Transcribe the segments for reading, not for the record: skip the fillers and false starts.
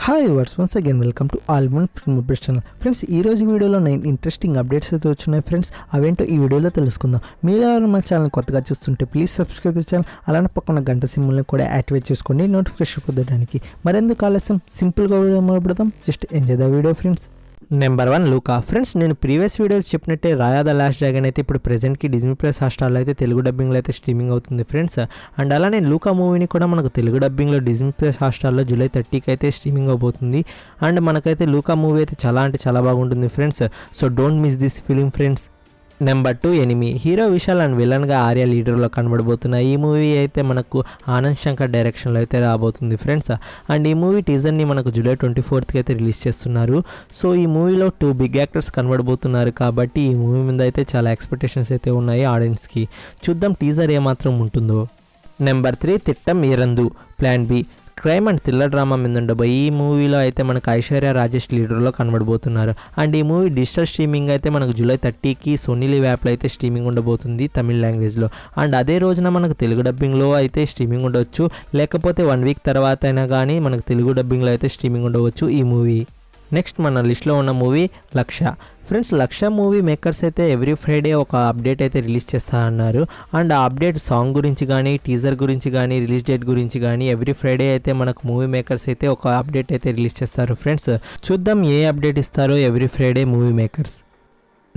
Hi viewers once again welcome to Allman film channel. Friends, ఈరోజు వీడియోలో 9 interesting updates అయితే వచ్చినాయి ఫ్రెండ్స్. అవేంటో ఈ వీడియోలో తెలుసుకుందాం. మీరు ఎవరు మన ఛానల్ కొత్తగా చూస్తుంటే ప్లీజ్ సబ్స్క్రైబ్ ఛానల్, అలానే పక్కన గంట సింబల్ని కూడా యాక్టివేట్ చేసుకోండి నోటిఫికేషన్ పొందడానికి. మరెందుకు ఆలస్యం, సింపుల్గా వీడియో మొదలుపెడదాం. Just enjoy the video friends. Number 1 Luka. Friends, నేను ప్రీవియస్ వీడియోస్ చెప్పినట్టే రాయా ద లాస్ట్ డ్రాగన్ అయితే ఇప్పుడు ప్రెజెంట్కి డిజ్నీ ప్లస్ హాట్‌స్టార్లో అయితే తెలుగు డబ్బింగ్లో అయితే స్ట్రీమింగ్ అవుతుంది ఫ్రెండ్స్. అండ్ అలానే లూకా మూవీని కూడా మనకు తెలుగు డబ్బింగ్లో డిజ్నీ ప్లస్ హాట్‌స్టార్లో జూలై 30కి అయితే స్ట్రీమింగ్ అవబోతుంది. అండ్ మనకైతే లూకా మూవీ అయితే చాలా బాగుంటుంది friends. So don't miss this film friends. Number 2 enemy. Hero Vishal and విలన్గా ఆర్య లీడర్లో కనబడబోతున్న ఈ మూవీ అయితే మనకు ఆనంద్ శంకర్ డైరెక్షన్లో అయితే రాబోతుంది ఫ్రెండ్స్. అండ్ ఈ మూవీ టీజర్ని మనకు జూలై 24కి అయితే రిలీజ్ చేస్తున్నారు. సో ఈ మూవీలో 2 బిగ్ యాక్టర్స్ కనబడబోతున్నారు కాబట్టి ఈ మూవీ మీద అయితే చాలా ఎక్స్పెక్టేషన్స్ అయితే ఉన్నాయి ఆడియన్స్కి. చూద్దాం టీజర్ ఏమాత్రం ఉంటుందో. Number 3 Thittam Irandu plan B. Crime and thriller drama మీద ఉండబోయి ఈ మూవీలో అయితే మనకు ఐశ్వర్య రాజేష్ లీడర్లో కనబడబోతున్నారు. అండ్ ఈ మూవీ డిజిటల్ స్ట్రీమింగ్ అయితే మనకు జూలై 30కి సోనీ లివ్ యాప్లో అయితే స్ట్రీమింగ్ ఉండబోతుంది తమిళ లాంగ్వేజ్లో. అండ్ అదే రోజున మనకు తెలుగు డబ్బింగ్లో అయితే స్ట్రీమింగ్ ఉండవచ్చు, లేకపోతే 1 వీక్ తర్వాత అయినా కానీ మనకు తెలుగు డబ్బింగ్లో అయితే స్ట్రీమింగ్ ఉండవచ్చు ఈ మూవీ. నెక్స్ట్ మన లిస్ట్లో ఉన్న మూవీ లక్ష. ఫ్రెండ్స్, లక్ష మూవీ మేకర్స్ అయితే ఎవ్రీ ఫ్రైడే ఒక అప్డేట్ అయితే రిలీజ్ చేస్తా అన్నారు. అండ్ ఆ అప్డేట్ సాంగ్ గురించి కానీ, టీజర్ గురించి కానీ, రిలీజ్ డేట్ గురించి కానీ ఎవ్రీ ఫ్రైడే అయితే మనకు మూవీ మేకర్స్ అయితే ఒక అప్డేట్ అయితే రిలీజ్ చేస్తారు ఫ్రెండ్స్. చూద్దాం ఏ అప్డేట్ ఇస్తారో every Friday movie makers.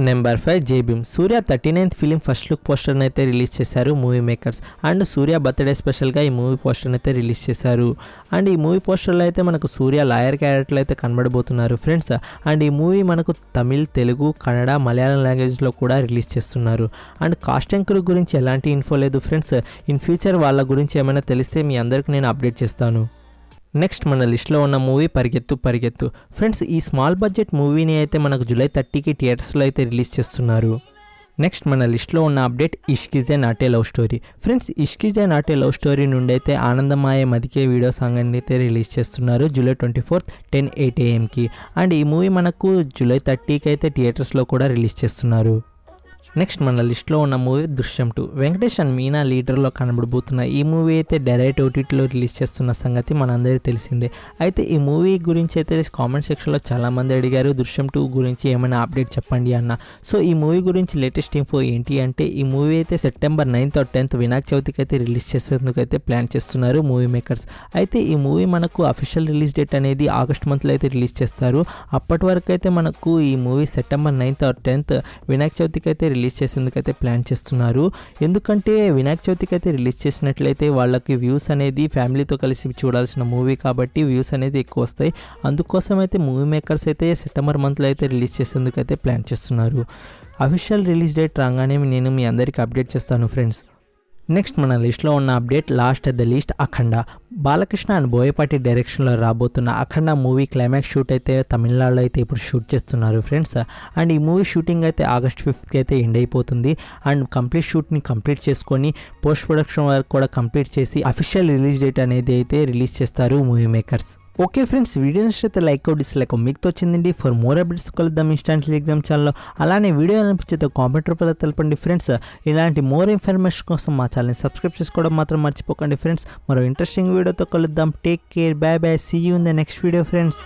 Number 5 జేబీమ్. సూర్య 39th ఫిలిం ఫస్ట్ లుక్ పోస్టర్ని అయితే రిలీజ్ చేశారు movie makers. And Surya birthday స్పెషల్గా ఈ మూవీ పోస్టర్ని అయితే రిలీజ్ చేశారు. అండ్ ఈ మూవీ పోస్టర్లో అయితే మనకు సూర్య లాయర్ క్యారెక్టర్లు అయితే కనబడబోతున్నారు ఫ్రెండ్స్. అండ్ ఈ మూవీ మనకు తమిళ్, తెలుగు, కన్నడ, మలయాళం లాంగ్వేజ్లో కూడా రిలీజ్ చేస్తున్నారు. అండ్ కాస్టింగ్ క్రూ గురించి ఎలాంటి ఇన్ఫో లేదు ఫ్రెండ్స్. ఇన్ ఫ్యూచర్ వాళ్ళ గురించి ఏమైనా తెలిస్తే మీ అందరికి నేను అప్డేట్ చేస్తాను. నెక్స్ట్ మన లిస్ట్లో ఉన్న మూవీ పరిగెత్తు. ఫ్రెండ్స్, ఈ స్మాల్ బడ్జెట్ మూవీని అయితే మనకు జూలై 30కి థియేటర్స్లో అయితే రిలీజ్ చేస్తున్నారు. నెక్స్ట్ మన లిస్ట్లో ఉన్న update Ishq is a not a love story. Friends, Ishq is a not a love story నుండి అయితే ఆనందమాయ మదికే వీడియో సాంగ్ అయితే రిలీజ్ చేస్తున్నారు జూలై 24th 10:08 AM. అండ్ ఈ మూవీ మనకు జూలై 30కి అయితే థియేటర్స్లో కూడా రిలీజ్ చేస్తున్నారు. నెక్స్ట్ మన లిస్ట్లో ఉన్న మూవీ దృశ్యం 2. వెంకటేష్ అండ్ మీనా లీడర్లో కనబడబోతున్న ఈ మూవీ అయితే డైరెక్ట్ ఓటీటీలో రిలీజ్ చేస్తున్న సంగతి మనందరికీ తెలిసిందే. అయితే ఈ మూవీ గురించి అయితే కామెంట్ సెక్షన్లో చాలామంది అడిగారు దృశ్యం 2 గురించి ఏమైనా అప్డేట్ చెప్పండి అన్న. సో ఈ మూవీ గురించి లేటెస్ట్ ఇన్ఫో ఏంటి అంటే ఈ మూవీ అయితే September 9th or 10th Vinayaka చవితికి అయితే రిలీజ్ చేసేందుకు అయితే ప్లాన్ చేస్తున్నారు మూవీ మేకర్స్. అయితే ఈ మూవీ మనకు అఫీషియల్ రిలీజ్ డేట్ అనేది ఆగస్ట్ మంత్లో అయితే రిలీజ్ చేస్తారు. అప్పటి వరకు అయితే మనకు ఈ movie September 9th or 10th Vinayaka చవితికి అయితే రిలీజ్ చేసేందుకు అయితే ప్లాన్ చేస్తున్నారు. ఎందుకంటే వినాయక చవితికి అయితే రిలీజ్ చేసినట్లయితే వాళ్ళకి వ్యూస్ అనేది ఫ్యామిలీతో కలిసి చూడాల్సిన మూవీ కాబట్టి వ్యూస్ అనేది ఎక్కువ వస్తాయి. అందుకోసం అయితే మూవీ మేకర్స్ అయితే సెప్టెంబర్ మంత్లో అయితే రిలీజ్ చేసేందుకు అయితే ప్లాన్ చేస్తున్నారు. అఫీషియల్ రిలీజ్ డేట్ రాగానే నేను మీ అందరికీ అప్డేట్ చేస్తాను ఫ్రెండ్స్. నెక్స్ట్ మన లిస్ట్లో ఉన్న update last at the least Akhanda. Balakrishna and Boyapati డైరెక్షన్లో రాబోతున్న అఖండ మూవీ క్లైమాక్స్ షూట్ అయితే తమిళనాడులో అయితే ఇప్పుడు షూట్ చేస్తున్నారు ఫ్రెండ్స్. అండ్ ఈ మూవీ షూటింగ్ అయితే ఆగస్ట్ 5th అయితే ఎండ్ అయిపోతుంది. అండ్ కంప్లీట్ షూట్ని కంప్లీట్ చేసుకొని పోస్ట్ ప్రొడక్షన్ వర్క్ కూడా కంప్లీట్ చేసి అఫీషియల్ రిలీజ్ డేట్ అనేది అయితే రిలీజ్ చేస్తారు movie makers. Okay friends, video నచ్చితే లైక్ డిస్లైక్ మీకు వచ్చిందండి. ఫర్ మోర్ అప్డేట్స్ కలుద్దాం ఇన్స్టాంట్ టెలిగ్రామ్ ఛానల్లో. అలానే వీడియో అనిపించేది కామెంట్ రూపంలో తెలపండి ఫ్రెండ్స్. ఇలాంటి మోర్ ఇన్ఫర్మేషన్ కోసం మా ఛానల్ని సబ్స్క్రైబ్ చేసుకోవడం మాత్రం మర్చిపోకండి ఫ్రెండ్స్. మరో ఇంట్రెస్టింగ్ వీడియోతో కలుద్దాం. Take care, bye bye, see you in the next video friends.